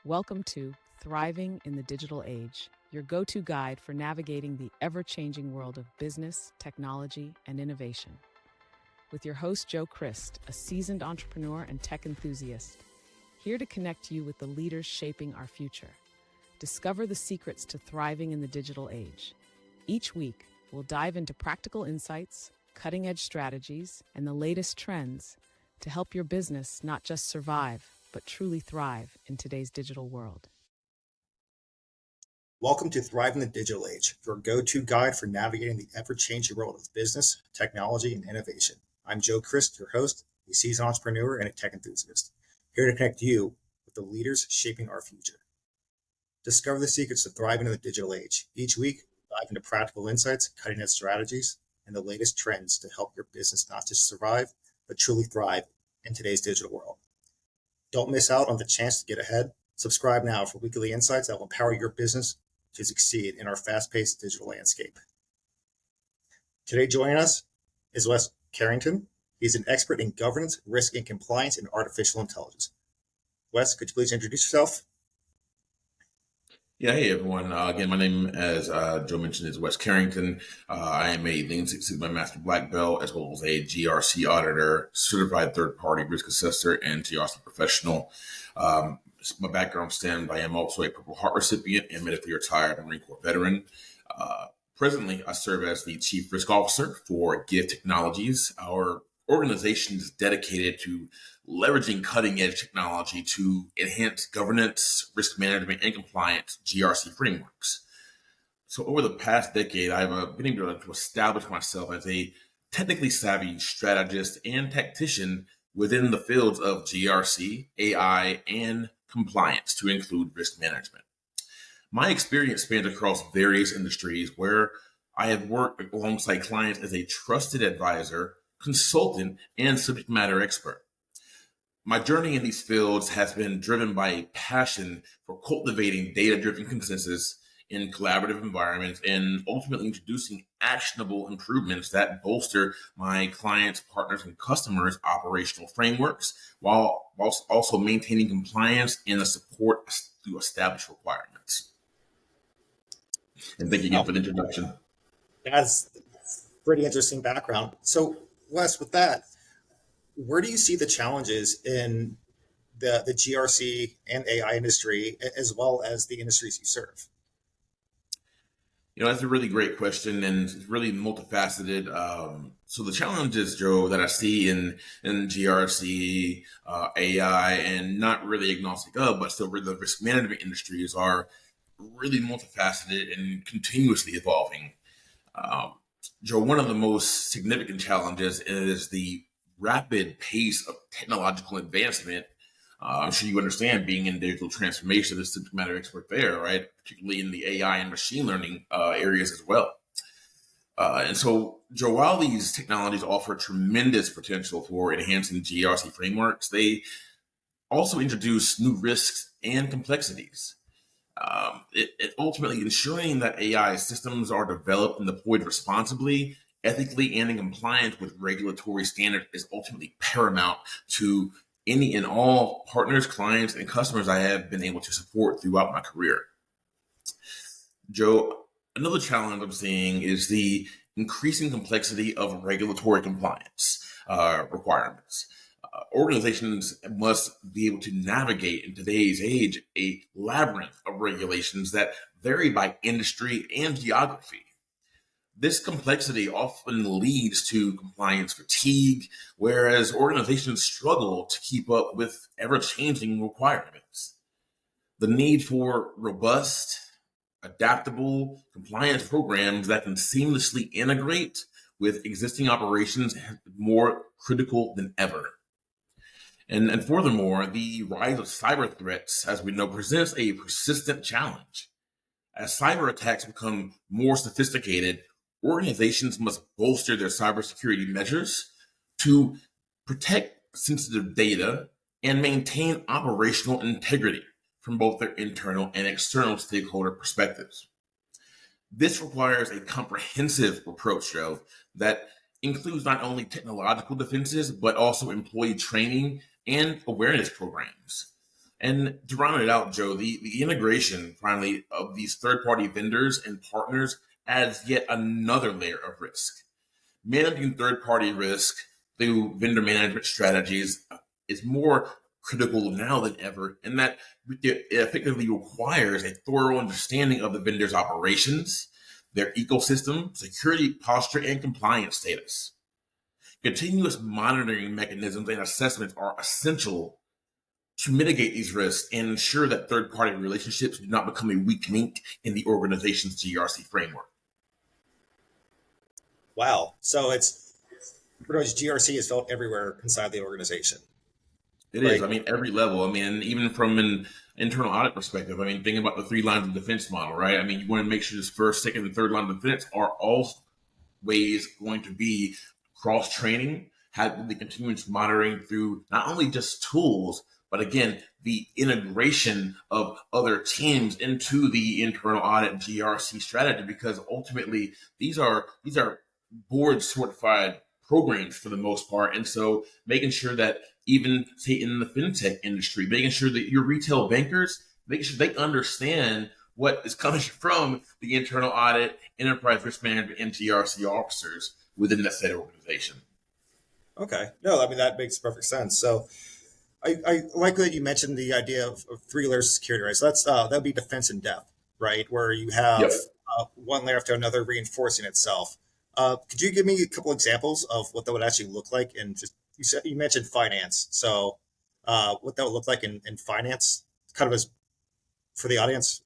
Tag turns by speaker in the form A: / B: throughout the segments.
A: Welcome to Thriving in the Digital Age, your go-to guide for navigating the ever-changing world of business, technology, and innovation. With your host, Joe Christ, a seasoned entrepreneur and tech enthusiast, here to connect you with the leaders shaping our future. Discover the secrets to thriving in the digital age. Each week, we'll dive into practical insights, cutting-edge strategies, and the latest trends to help your business not just survive, but truly thrive in today's digital world.
B: Welcome to Thrive in the Digital Age, your go-to guide for navigating the ever-changing world of business, technology, and innovation. I'm Joe Christ, your host, a seasoned entrepreneur and a tech enthusiast, here to connect you with the leaders shaping our future. Discover the secrets to thriving in the digital age. Each week, dive into practical insights, cutting-edge strategies, and the latest trends to help your business not just survive, but truly thrive in today's digital world. Don't miss out on the chance to get ahead. Subscribe now for weekly insights that will empower your business to succeed in our fast-paced digital landscape. Today joining us is Wes Carrington. He's an expert in governance, risk, and compliance in artificial intelligence. Wes, could you please introduce yourself?
C: Yeah, hey everyone. Again, my name, as Joe mentioned, is Wes Carrington. I am a Lean Six Sigma Master Black Belt, as well as a GRC auditor, certified third-party risk assessor, and GRC professional. My background stemmed. I am also a Purple Heart recipient and medically retired Marine Corps veteran. Presently, I serve as the Chief Risk Officer for GIF Technologies. Our organization is dedicated to leveraging cutting-edge technology to enhance governance, risk management, and compliance GRC frameworks. So over the past decade, I've been able to establish myself as a technically savvy strategist and tactician within the fields of GRC, AI, and compliance to include risk management. My experience spans across various industries where I have worked alongside clients as a trusted advisor, consultant, and subject matter expert. My journey in these fields has been driven by a passion for cultivating data-driven consensus in collaborative environments and ultimately introducing actionable improvements that bolster my clients, partners, and customers' operational frameworks while also maintaining compliance and the support to established requirements. And thank you again for the introduction.
B: That's a pretty interesting background. So, Wes, with that, where do you see the challenges in the GRC and AI industry, as well as the industries you serve?
C: That's a really great question, and it's really multifaceted. So the challenges, Joe, that I see in GRC, AI, and not really agnostic of, but still the risk management industries are really multifaceted and continuously evolving. Joe, one of the most significant challenges is the rapid pace of technological advancement. I'm sure you understand, being in digital transformation, the subject matter expert there, right? Particularly in the AI and machine learning areas as well. And so, Joe, while these technologies offer tremendous potential for enhancing GRC frameworks, they also introduce new risks and complexities. It ultimately ensuring that AI systems are developed and deployed responsibly, ethically, and in compliance with regulatory standards is ultimately paramount to any and all partners, clients, and customers I have been able to support throughout my career. Joe, another challenge I'm seeing is the increasing complexity of regulatory compliance requirements. Organizations must be able to navigate in today's age a labyrinth of regulations that vary by industry and geography. This complexity often leads to compliance fatigue, whereas organizations struggle to keep up with ever-changing requirements. The need for robust, adaptable compliance programs that can seamlessly integrate with existing operations is more critical than ever. And furthermore, the rise of cyber threats, as we know, presents a persistent challenge. As cyber attacks become more sophisticated, organizations must bolster their cybersecurity measures to protect sensitive data and maintain operational integrity from both their internal and external stakeholder perspectives. This requires a comprehensive approach, Joe, that includes not only technological defenses, but also employee training and awareness programs. And to round it out, Joe, the integration finally of these third-party vendors and partners adds yet another layer of risk. Managing third-party risk through vendor management strategies is more critical now than ever, and that it effectively requires a thorough understanding of the vendor's operations, their ecosystem, security posture, and compliance status. Continuous monitoring mechanisms and assessments are essential to mitigate these risks and ensure that third-party relationships do not become a weak link in the organization's GRC framework.
B: Wow. So it's pretty much GRC is felt everywhere inside the organization.
C: It is. I mean, every level. I mean, even from an internal audit perspective, I mean, thinking about the 3 lines of defense model, right? I mean, you want to make sure this first, second, and third line of defense are always going to be cross training, have the continuous monitoring through not only just tools, but again, the integration of other teams into the internal audit GRC strategy, because ultimately these are board certified programs for the most part. And so making sure that even say in the fintech industry, making sure that your retail bankers, making sure they understand what is coming from the internal audit, enterprise risk management, and GRC officers within that said organization.
B: Okay. No, I mean, that makes perfect sense. So I like that you mentioned the idea of 3 layers of security, right? So that would be defense in depth, right? Where you have one layer after another reinforcing itself. Could you give me a couple examples of what that would actually look like? And just you mentioned finance, so what that would look like in finance, kind of as for the audience.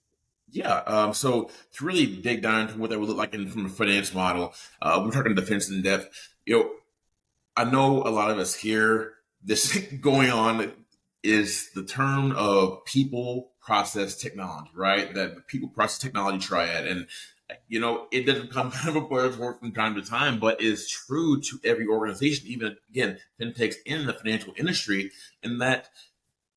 C: Yeah. So to really dig down into what that would look like from a finance model, we're talking defense in depth. I know a lot of us here, this going on is the term of people, process, technology, right? That the people, process, technology triad. And it does become kind of a buzzword from time to time, but is true to every organization, even again, fintechs in the financial industry, in that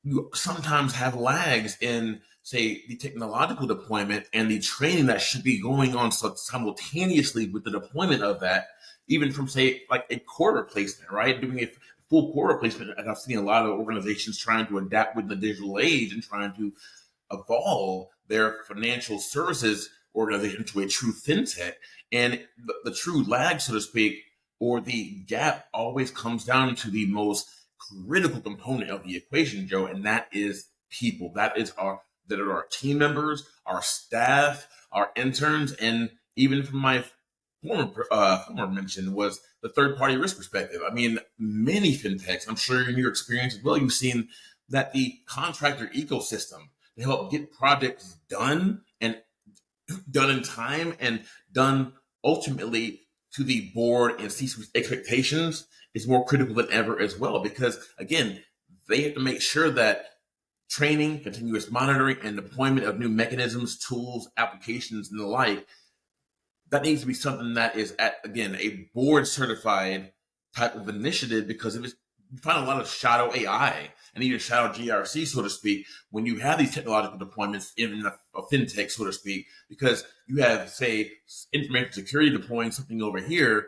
C: you sometimes have lags in, say, the technological deployment and the training that should be going on simultaneously with the deployment of that, even from, say, like a core replacement, right? Doing a full core replacement. And I've seen a lot of organizations trying to adapt with the digital age and trying to evolve their financial services organization to a true fintech. And the true lag, so to speak, or the gap always comes down to the most critical component of the equation, Joe, and that is people. That are our team members, our staff, our interns, and even from my former mention was the third-party risk perspective. I mean, many fintechs, I'm sure in your experience as well, you've seen that the contractor ecosystem to help get projects done and done in time and done ultimately to the board and C-suite expectations is more critical than ever as well, because again, they have to make sure that training, continuous monitoring, and deployment of new mechanisms, tools, applications, and the like, that needs to be something that is at, again, a board certified type of initiative, because you find a lot of shadow AI and even shadow GRC, so to speak, when you have these technological deployments in a fintech, so to speak, because you have, say, information security deploying something over here,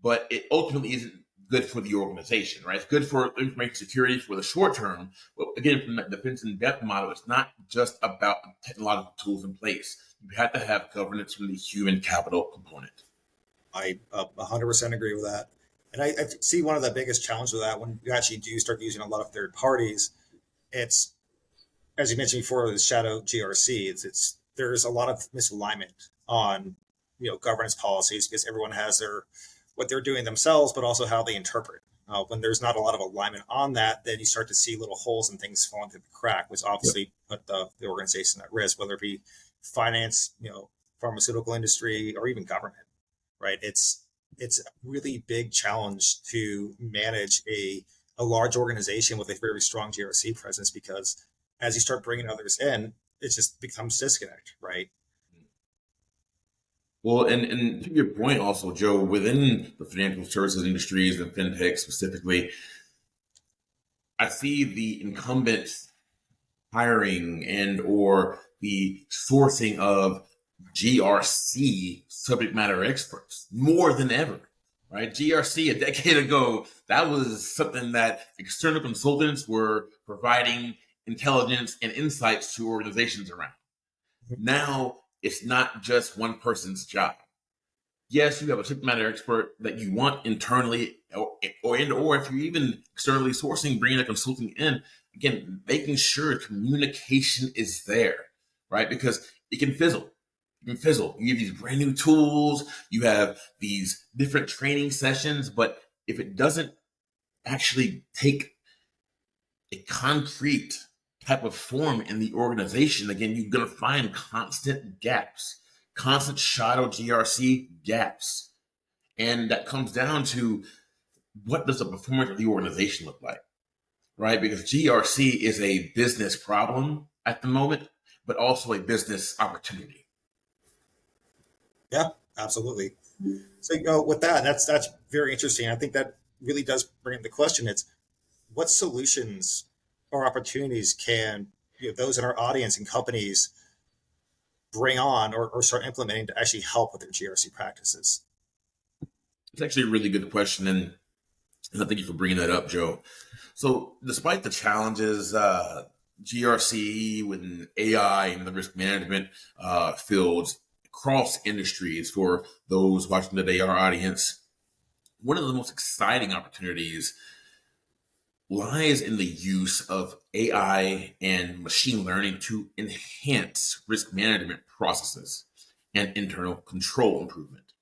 C: but it ultimately isn't good for the organization, right? It's good for information security for the short term. But again, from that defense in depth model, it's not just about technological tools in place. You have to have governance from the human capital component.
B: I 100% agree with that. And I see one of the biggest challenges with that when you actually do start using a lot of third parties, it's, as you mentioned before, the shadow GRC, there's a lot of misalignment on, governance policies, because everyone has what they're doing themselves, but also how they interpret. When there's not a lot of alignment on that, then you start to see little holes and things falling through the crack, which obviously put the organization at risk, whether it be finance, pharmaceutical industry, or even government, right? It's a really big challenge to manage a large organization with a very strong GRC presence, because as you start bringing others in, it just becomes disconnect, right?
C: Well, and to your point also, Joe, within the financial services industries and fintech specifically, I see the incumbents hiring and or the sourcing of GRC subject matter experts more than ever, right? GRC a decade ago, that was something that external consultants were providing intelligence, and insights to organizations around. Now, it's not just one person's job. Yes, you have a subject matter expert that you want internally, or if you're even externally sourcing, bringing a consulting in, again, making sure communication is there, right? Because it can fizzle. You have these brand new tools, you have these different training sessions, but if it doesn't actually take a concrete type of form in the organization, again, you're going to find constant gaps, constant shadow GRC gaps. And that comes down to, what does the performance of the organization look like, right? Because GRC is a business problem at the moment, but also a business opportunity.
B: Yeah, absolutely. So with that's very interesting. I think that really does bring up the question. It's what solutions or opportunities can those in our audience and companies bring on or start implementing to actually help with their GRC practices?
C: It's actually a really good question, and thank you for bringing that up, Joe. So despite the challenges, GRC with AI and the risk management fields across industries, for those watching today, our audience, one of the most exciting opportunities lies in the use of AI and machine learning to enhance risk management processes and internal control improvement.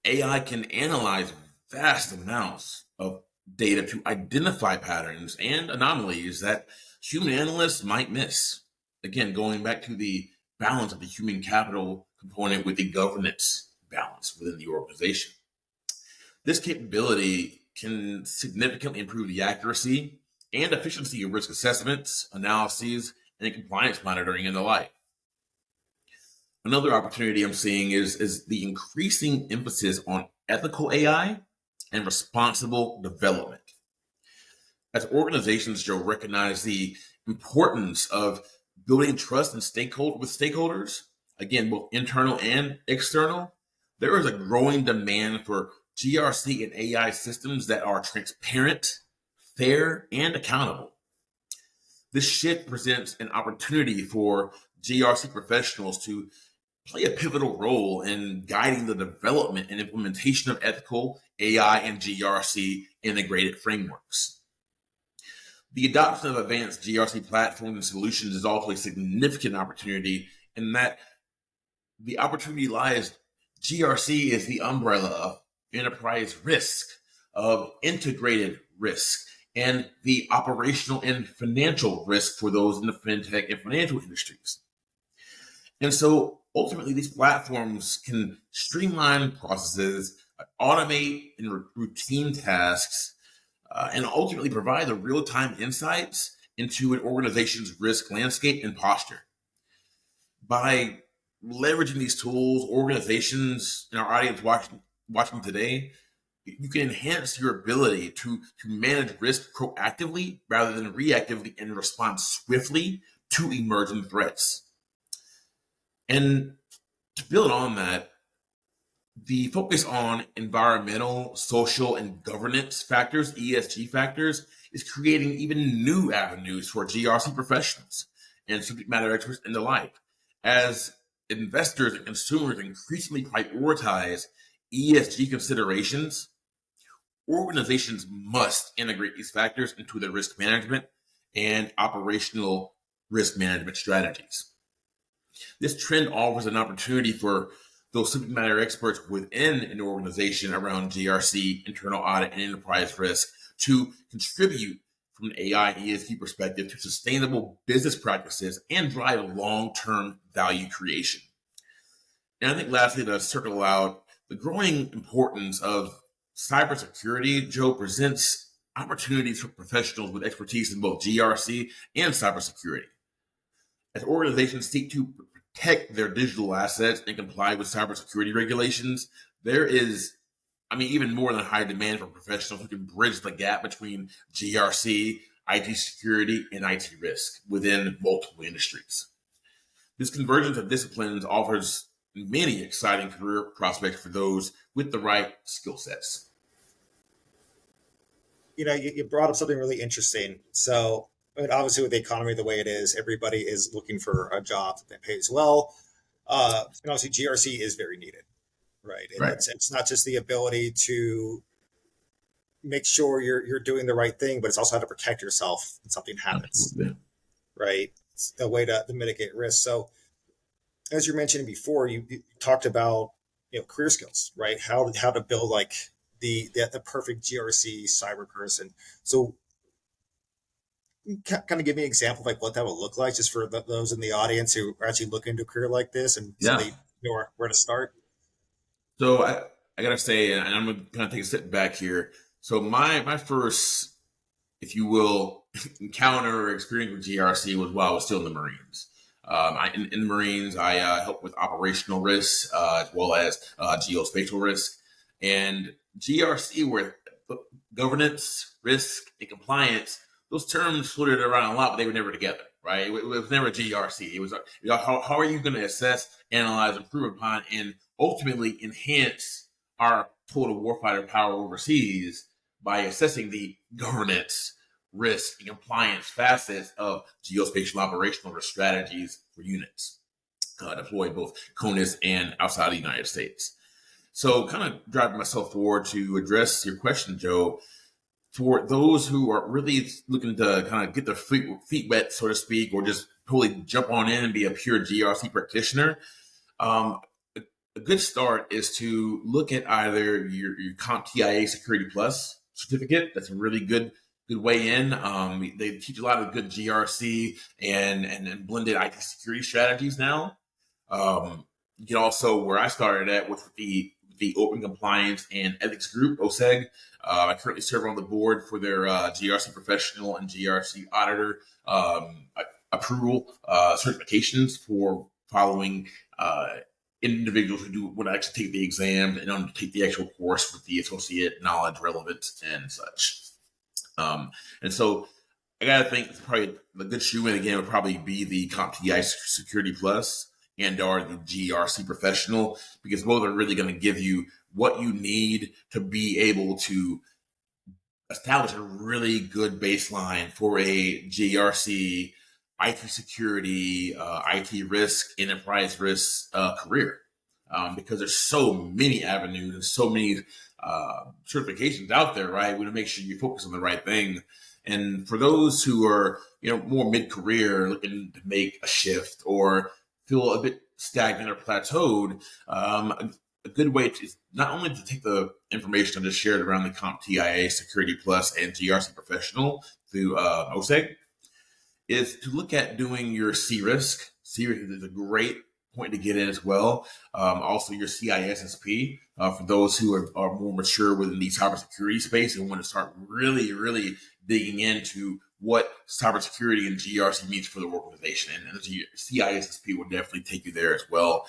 C: AI can analyze vast amounts of data to identify patterns and anomalies that human analysts might miss. Again, going back to the balance of the human capital component with the governance balance within the organization. This capability can significantly improve the accuracy and efficiency of risk assessments, analyses, and compliance monitoring and the like. Another opportunity I'm seeing is the increasing emphasis on ethical AI and responsible development. As organizations, Joe, recognize the importance of building trust and with stakeholders, again, both internal and external, there is a growing demand for GRC and AI systems that are transparent, fair, and accountable. This shift presents an opportunity for GRC professionals to play a pivotal role in guiding the development and implementation of ethical AI and GRC integrated frameworks. The adoption of advanced GRC platforms and solutions is also a significant opportunity, in that the opportunity lies, GRC is the umbrella of enterprise risk, of integrated risk, and the operational and financial risk for those in the fintech and financial industries. And so ultimately, these platforms can streamline processes, automate and routine tasks, and ultimately provide the real-time insights into an organization's risk landscape and posture. By leveraging these tools, organizations in our audience watching today, you can enhance your ability to manage risk proactively rather than reactively, and respond swiftly to emerging threats. And to build on that, the focus on environmental, social, and governance factors, ESG factors, is creating even new avenues for GRC professionals and subject matter experts and the like. As investors and consumers increasingly prioritize ESG considerations, organizations must integrate these factors into their risk management and operational risk management strategies. This trend offers an opportunity for those subject matter experts within an organization around GRC, internal audit, and enterprise risk to contribute from an AI ESG perspective to sustainable business practices and drive long-term value creation. And I think lastly, to circle out, the growing importance of cybersecurity, Joe, presents opportunities for professionals with expertise in both GRC and cybersecurity. As organizations seek to protect their digital assets and comply with cybersecurity regulations, there is, even more than high demand for professionals who can bridge the gap between GRC, IT security, and IT risk within multiple industries. This convergence of disciplines offers many exciting career prospects for those with the right skill sets.
B: You brought up something really interesting. So I mean, obviously, with the economy the way it is, everybody is looking for a job that pays well. And obviously, GRC is very needed, right? And
C: Right.
B: it's not just the ability to make sure you're doing the right thing, but it's also how to protect yourself when something happens,
C: Absolutely.
B: right? It's a way to mitigate risk. So, as you mentioned before, you talked about career skills, right? How to build like the perfect GRC cyber person. So kind of give me an example of like what that would look like, just for those in the audience who are actually looking into a career like this, and so
C: Yeah.
B: they know where to start.
C: So I gotta say, and I'm gonna kind of take a step back here. So my first, if you will, encounter or experience with GRC was while I was still in the Marines. In the Marines, I helped with operational risks as well as geospatial risk. And GRC, where governance, risk, and compliance, those terms floated around a lot, but they were never together, right? It was never GRC. It was how are you going to assess, analyze, improve upon, and ultimately enhance our total warfighter power overseas by assessing the governance, risk, and compliance facets of geospatial operational risk strategies for units deployed both CONUS and outside the United States. So, kind of driving myself forward to address your question, Joe, for those who are really looking to kind of get their feet wet, so to speak, or just totally jump on in and be a pure GRC practitioner, um, a good start is to look at either your CompTIA Security Plus certificate. That's a really good way in. They teach a lot of good GRC and blended IT security strategies now. You can also, where I started at, with the Open Compliance and Ethics Group, OSEG. I currently serve on the board for their GRC professional and GRC auditor approval certifications for following individuals who do would actually take the exam and undertake the actual course with the associate knowledge, relevance, and such. And so I gotta think probably the good shoe in again would probably be the CompTIA Security Plus and or the GRC Professional, because both are really going to give you what you need to be able to establish a really good baseline for a GRC, IT security, IT risk, enterprise risk career. Because there's so many avenues and so many certifications out there, right? We want to make sure you focus on the right thing. And for those who are, more mid-career, looking to make a shift or feel a bit stagnant or plateaued, a good way to not only to take the information I just shared around the CompTIA Security Plus and GRC Professional through OSEG is to look at doing your C-Risk. C-Risk is a great point to get in as well. Also, your CISSP for those who are more mature within the cybersecurity space and want to start really, really digging into what cybersecurity and GRC means for the organization. And the CISSP will definitely take you there as well.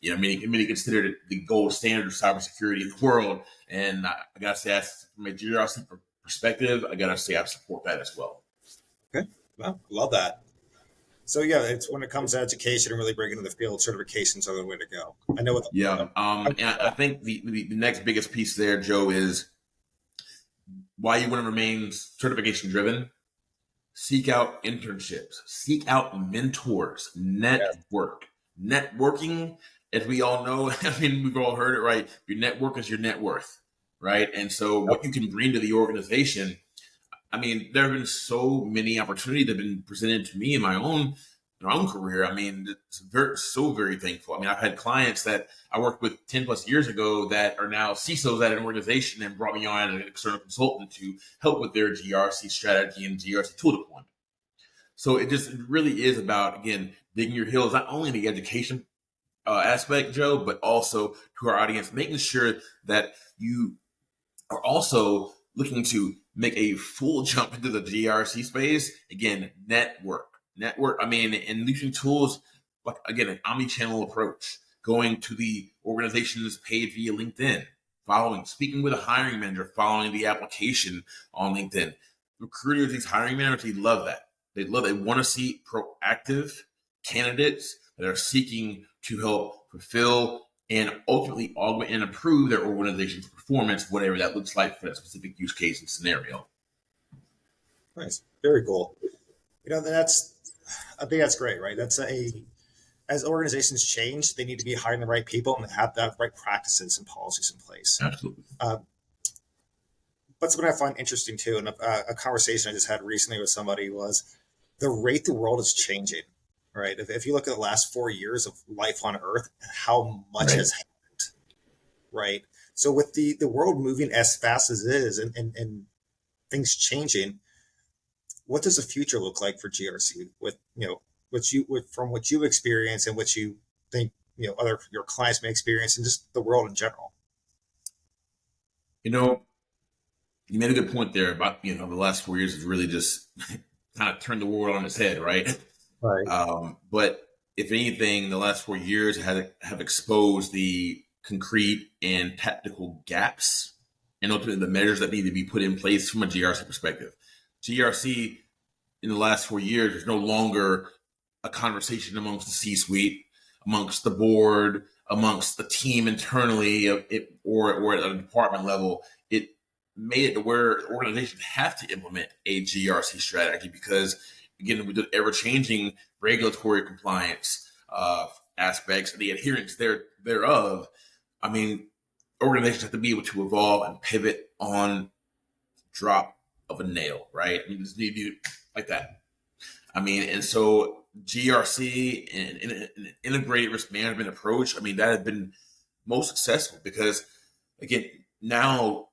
C: Many consider it the gold standard of cybersecurity in the world. And I gotta say, from a GRC perspective, I gotta say I support that as well.
B: Okay, well, love that. So yeah, it's when it comes to education and really bringing to the field, certifications are the way to go. I know.
C: Yeah, and I think the next biggest piece there, Joe, is why you want to remain certification driven. Seek out internships, seek out mentors, network. Networking, as we all know, I mean, we've all heard it, right? Your network is your net worth, right? And so what you can bring to the organization, I mean, there have been so many opportunities that have been presented to me in my own career. I mean, it's very thankful. I mean, I've had clients that I worked with 10 plus years ago that are now CISOs at an organization and brought me on as an external consultant to help with their GRC strategy and GRC tool deployment. So it really is about, again, digging your heels, not only in the education aspect, Joe, but also to our audience, making sure that you are also looking to make a full jump into the GRC space. Again, network. I mean, and using tools like, again, an omni-channel approach, going to the organization's page via LinkedIn, speaking with a hiring manager, following the application on LinkedIn. Recruiters, these hiring managers, they love that. They want to see proactive candidates that are seeking to help fulfill and ultimately augment and improve their organization's performance, whatever that looks like for that specific use case and scenario.
B: Nice. Very cool. I think that's great, right? As organizations change, they need to be hiring the right people and have the right practices and policies in place.
C: Absolutely.
B: Uh, but something I find interesting too, and a conversation I just had recently with somebody was the rate the world is changing, right? If you look at the last 4 years of life on Earth, how much
C: Right.
B: has happened, right? So with the world moving as fast as it is and things changing, what does the future look like for GRC with from what you experience and what you think other your clients may experience and just the world in general?
C: You know, you made a good point there about, the last 4 years has really just kind of turned the world on its head, right?
B: Right.
C: But if anything, the last 4 years have exposed the concrete and tactical gaps and ultimately the measures that need to be put in place from a GRC perspective. GRC in the last 4 years is no longer a conversation amongst the C-suite, amongst the board, amongst the team internally, or at a department level. It made it to where organizations have to implement a GRC strategy because, again, with the ever-changing regulatory compliance aspects and the adherence thereof, I mean, organizations have to be able to evolve and pivot on drop of a nail, right? I mean, just need you like that. I mean, and so GRC and an integrated risk management approach, I mean, that has been most successful because, again, now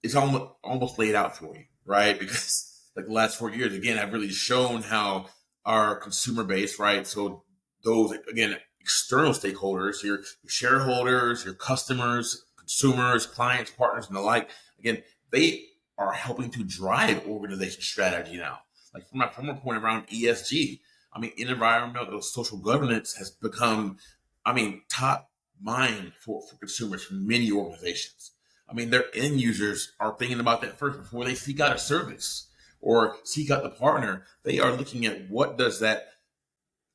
C: it's almost laid out for you, right? Because like the last 4 years, again, have really shown how our consumer base, right? So those, again, external stakeholders, your shareholders, your customers, consumers, clients, partners, and the like, again, they are helping to drive organization strategy now. Like from my point around ESG, I mean, environmental social governance has become, I mean, top mind for consumers for many organizations. I mean, their end users are thinking about that first before they seek out a service or seek out the partner. They are looking at what does that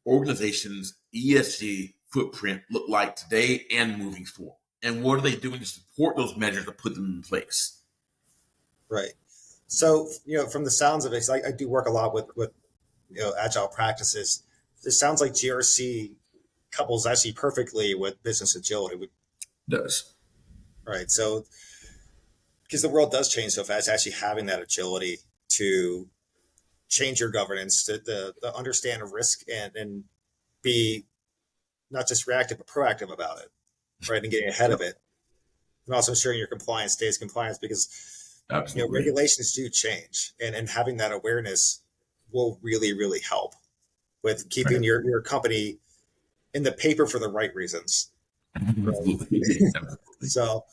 C: organization's ESG footprint look like today and moving forward, and what are they doing to support those measures to put them in place.
B: Right. So, from the sounds of it, 'cause I do work a lot with agile practices. It sounds like GRC couples actually perfectly with business agility.
C: It does.
B: Right. So, because the world does change so fast, actually having that agility to change your governance, to understand risk and be not just reactive but proactive about it, right, and getting ahead of
C: Yep.
B: it, and also ensuring your compliance stays compliance because
C: Absolutely.
B: regulations do change, and having that awareness will really help with keeping
C: Right.
B: your company in the paper for the right reasons. Right.
C: Absolutely. Absolutely.
B: So,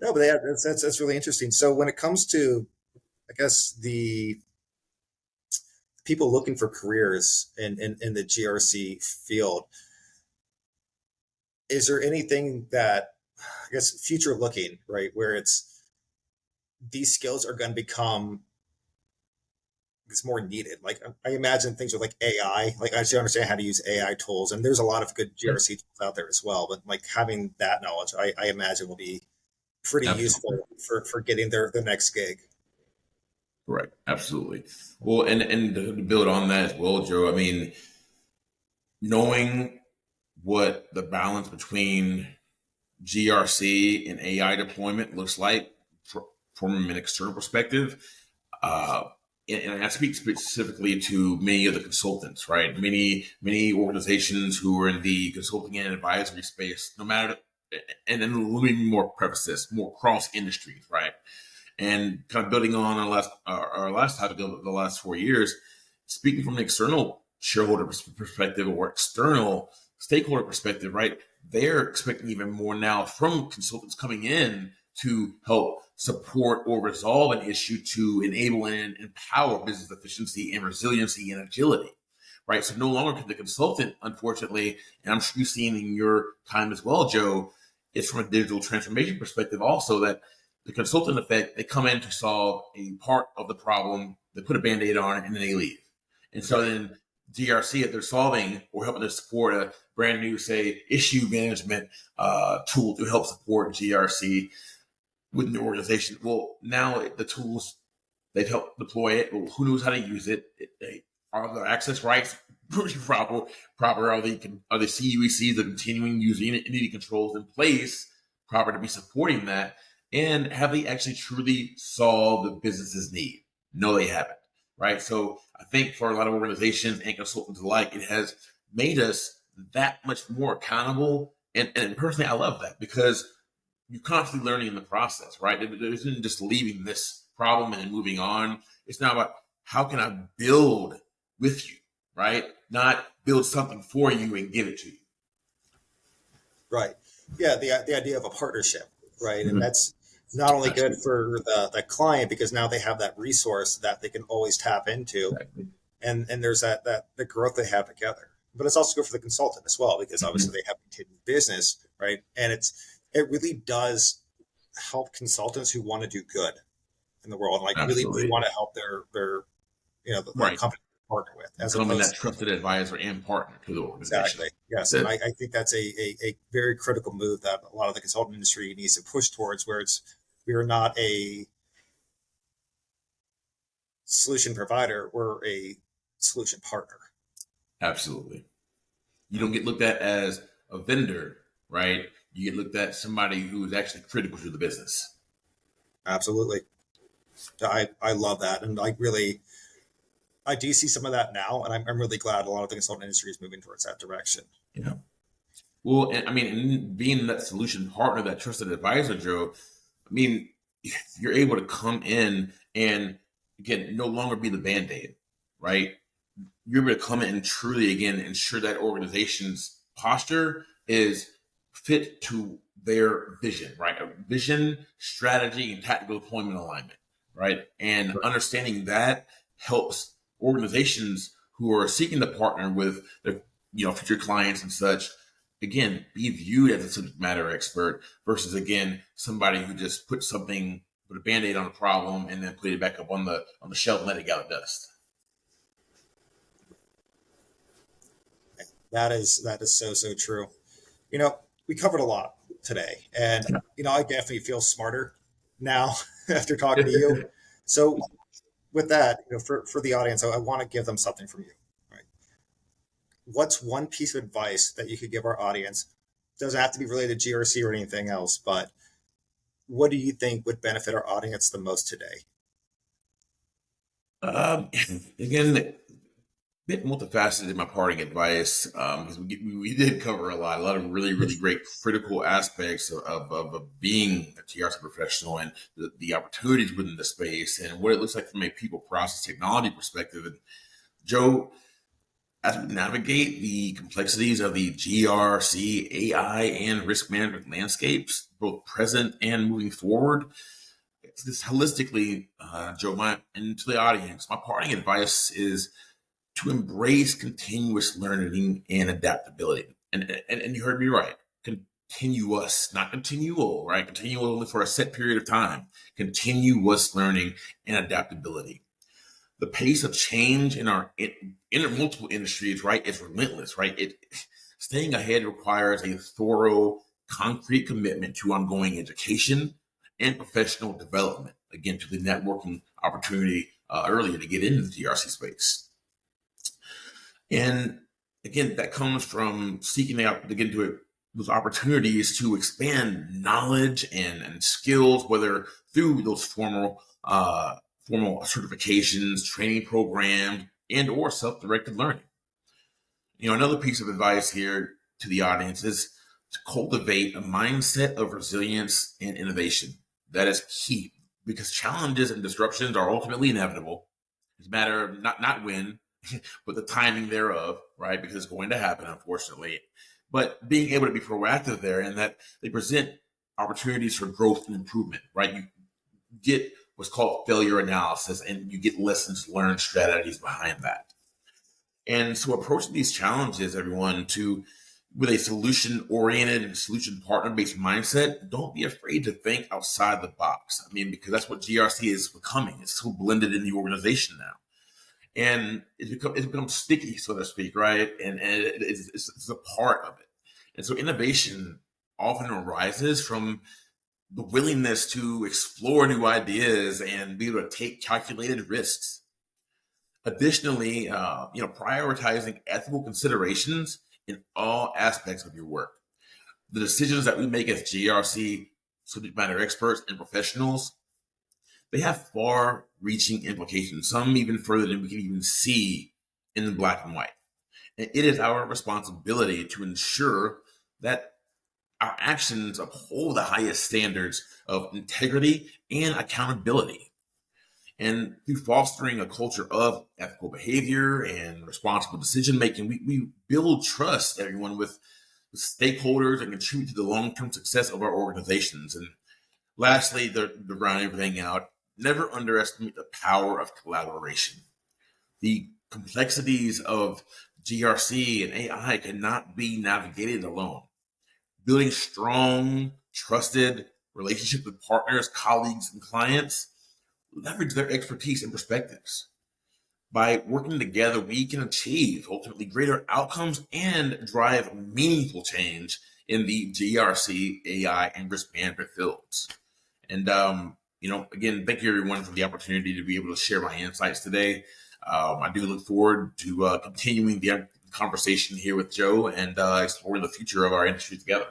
B: no, but that's really interesting. So when it comes to, I guess, the people looking for careers in the GRC field, is there anything that, I guess, future looking, right, where it's these skills are going to become, it's more needed? Like I imagine things with like AI, like I should understand how to use AI tools, and there's a lot of good
C: Yep.
B: GRC tools out there as well. But like having that knowledge, I imagine will be pretty
C: Absolutely.
B: useful for getting the next gig.
C: Right. Absolutely. Well, and to build on that as well, Joe, I mean, knowing what the balance between GRC and AI deployment looks like from an external perspective. Uh, and I speak specifically to many of the consultants, right? Many organizations who are in the consulting and advisory space, no matter, and then let me more preface this, more cross industries, right? And kind of building on our last topic of the last 4 years, speaking from an external shareholder perspective or external stakeholder perspective, right? They're expecting even more now from consultants coming in to help support or resolve an issue to enable and empower business efficiency and resiliency and agility, right? So no longer can the consultant, unfortunately, and I'm sure you've seen in your time as well, Joe, it's from a digital transformation perspective also that the consultant effect, they come in to solve a part of the problem, they put a band-aid on it, and then they leave. And so
B: Right.
C: then GRC, if they're solving or helping to support a brand new, say, issue management tool to help support GRC within the organization, well, now the tools They've helped deploy it. Well, who knows how to use it? Are the access rights proper? Are the CUECs, the continuing user entity controls in place proper to be supporting that? And have they actually truly solved the business's need? No, they haven't. Right. So I think for a lot of organizations and consultants alike, it has made us that much more accountable. And personally, I love that because you're constantly learning in the process, right? It isn't just leaving this problem and moving on. It's now about how can I build with you, right? Not build something for you and give it to you.
B: Right. Yeah. The idea of a partnership, right? Mm-hmm. And that's not only good for the client because now they have that resource that they can always tap into. Exactly. And there's that the growth they have together. But it's also good for the consultant as well, because obviously they have continued business, right? And it really does help consultants who want to do good in the world, like really want to help their the company partner with, as
C: becoming that trusted advisor and partner to the organization.
B: Exactly. Yes, and I think that's a very critical move that a lot of the consulting industry needs to push towards, where we are not a solution provider, we're a solution partner.
C: Absolutely. You don't get looked at as a vendor, right? You get looked at as somebody who is actually critical to the business.
B: Absolutely. I love that. And I do see some of that now. And I'm really glad a lot of the consulting industry is moving towards that direction.
C: Yeah. Well, and I mean, being that solution partner, that trusted advisor, Joe, I mean, you're able to come in and, again, no longer be the Band-Aid, right? You're able to come in and truly, again, ensure that organization's posture is fit to their vision, right? A vision, strategy, and tactical deployment alignment, right? And understanding that helps organizations who are seeking to partner with their, future clients and such, again, be viewed as a subject matter expert versus, again, somebody who just put a Band-Aid on a problem and then put it back up on the shelf and let it gather dust.
B: That is so true. We covered a lot today, and I definitely feel smarter now after talking to you. So with that, for the audience, I want to give them something from you, right? What's one piece of advice that you could give our audience? Doesn't have to be related to GRC or anything else, but what do you think would benefit our audience the most today?
C: Again, bit multifaceted in my parting advice, because we did cover a lot of really, really great critical aspects of being a GRC professional and the opportunities within the space and what it looks like from a people process technology perspective. And Joe, as we navigate the complexities of the GRC, AI, and risk management landscapes, both present and moving forward, this holistically, Joe, and to the audience, my parting advice is to embrace continuous learning and adaptability. And you heard me right. Continuous, not continual, right? Continual only for a set period of time. Continuous learning and adaptability. The pace of change in multiple industries, right, is relentless, right? Staying ahead requires a thorough, concrete commitment to ongoing education and professional development. Again, to the networking opportunity earlier to get into the GRC space. And again, that comes from seeking out to get into those opportunities to expand knowledge and skills, whether through those formal certifications, training programs, and or self-directed learning. Another piece of advice here to the audience is to cultivate a mindset of resilience and innovation. That is key because challenges and disruptions are ultimately inevitable. It's a matter of not when, but the timing thereof, right? Because it's going to happen, unfortunately. But being able to be proactive there and that they present opportunities for growth and improvement, right? You get what's called failure analysis and you get lessons learned strategies behind that. And so approaching these challenges, everyone, with a solution-oriented and solution partner-based mindset, don't be afraid to think outside the box. I mean, because that's what GRC is becoming. It's so blended in the organization now. And it's become sticky, so to speak, right? And it's a part of it. And so innovation often arises from the willingness to explore new ideas and be able to take calculated risks. Additionally, prioritizing ethical considerations in all aspects of your work. The decisions that we make as GRC subject matter experts and professionals, they have far-reaching implications, some even further than we can even see in black and white. And it is our responsibility to ensure that our actions uphold the highest standards of integrity and accountability. And through fostering a culture of ethical behavior and responsible decision making, we build trust, everyone, with stakeholders and contribute to the long-term success of our organizations. And lastly, to round everything out, never underestimate the power of collaboration. The complexities of GRC and AI cannot be navigated alone. Building strong, trusted relationships with partners, colleagues, and clients, leverage their expertise and perspectives. By working together, we can achieve ultimately greater outcomes and drive meaningful change in the GRC, AI, and risk management fields. And, again, thank you everyone for the opportunity to be able to share my insights today. I do look forward to continuing the conversation here with Joe and exploring the future of our industry together.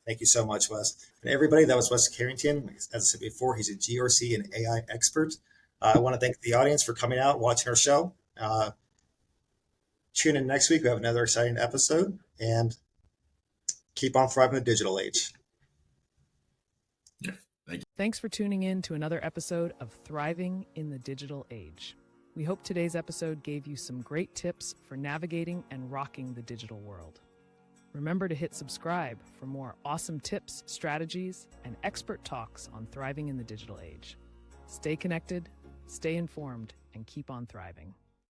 B: Thank you so much, Wes. And everybody, that was Wes Carrington. As I said before, he's a GRC and AI expert. I want to thank the audience for coming out and watching our show. Tune in next week. We have another exciting episode, and keep on thriving in the digital age.
C: Yeah, thank you.
A: Thanks for tuning in to another episode of Thriving in the Digital Age. We hope today's episode gave you some great tips for navigating and rocking the digital world. Remember to hit subscribe for more awesome tips, strategies, and expert talks on thriving in the digital age. Stay connected, stay informed, and keep on thriving.